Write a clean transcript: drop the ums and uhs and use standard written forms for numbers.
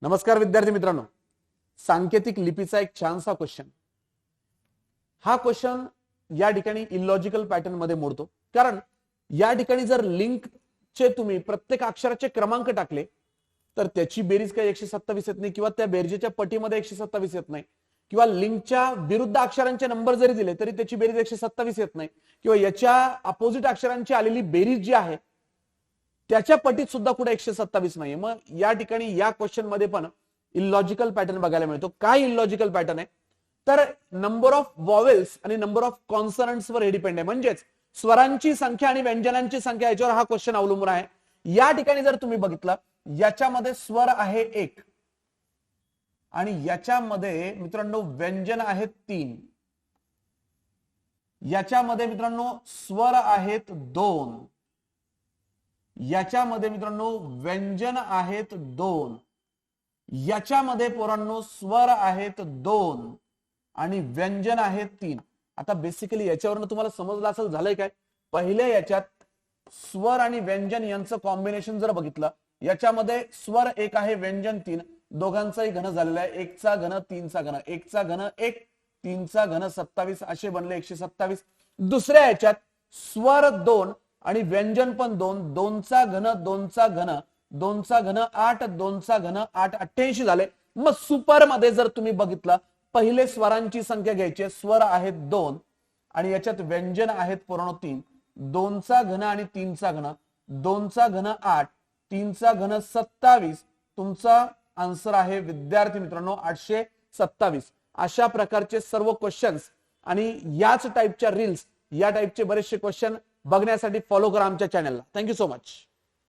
नमस्कार विद्यार्थी मित्रांनो, सांकेतिक लिपीचा एक छानसा क्वेश्चन. हा क्वेश्चन या ठिकाणी इलॉजिकल पॅटर्न मध्ये मोडतो, कारण या ठिकाणी जर लिंकचे तुम्ही प्रत्येक अक्षराचे क्रमांक टाकले तर त्याची बेरीज काही 127 येत नाही, किंवा त्या बेरजेच्या पटीमध्ये 127 येत नाही, किंवा लिंकच्या विरुद्ध अक्षरांचे नंबर जरी दिले तरी त्याची बेरीज 127 येत नाही, किंवा याच्या अपोजिट अक्षरांची आलेली बेरीज जी आहे त्याच्या पटीत सुद्धा कुठे 127 नाहीये. मग या ठिकाणी या क्वेश्चन मध्ये पण इलॉजिकल पॅटर्न बघायला मिळतो. काय इलॉजिकल पॅटर्न आहे तर नंबर ऑफ वॉवेल्स आणि नंबर ऑफ कॉन्सनंट्स वर हे डिपेंड आहे. म्हणजेच स्वरांची संख्या आणि व्यंजनांची संख्या याच्यावर हा क्वेश्चन अवलंबून आहे. या ठिकाणी जर तुम्ही बघितलं, याच्यामध्ये स्वर आहे 1 आणि याच्यामध्ये मित्रांनो व्यंजन आहेत 3, याच्यामध्ये मित्रांनो स्वर आहेत 2, याच्यामध्ये मित्रांनो व्यंजन आहेत 2, याच्यामध्ये पोरांनो स्वर आहेत 2 आणि व्यंजन आहेत 3. आता बेसिकली याच्यावरून तुम्हाला समजलं असेल झालंय काय. पहिल्या याच्यात स्वर आणि व्यंजन यांचं कॉम्बिनेशन जर बघितलं, याच्यामध्ये स्वर 1 आहे, व्यंजन 3, दोघांचाही घन झालेला आहे. 1 चा घन 3 चा घन, 1 चा घन 1, 3 चा घन 27, असे बनले 127. दुसऱ्या याच्यात स्वर 2 आणि व्यंजन पण 2, 2 चा घन 2 चा घन 2 चा घन 8, 2 चा घन 8, 88 झाले. मग सुपर मध्ये जर तुम्ही बघितलं, पहिले स्वरांची संख्या घ्यायची, स्वर आहेत 2 आणि याच्यात व्यंजन आहेत पूर्ण 3, 2 चा घन आणि 3 चा घन, 2 चा घन 8, 3 चा घन 27. तुमचा आन्सर आहे विद्यार्थी मित्रांनो 827. अशा प्रकारचे सर्व क्वेश्चन्स आणि याच टाइपच्या रील्स, या टाइपचे बरेचसे क्वेश्चन बघण्यासाठी फॉलो करा आमच्या चॅनलला. Thank you so much.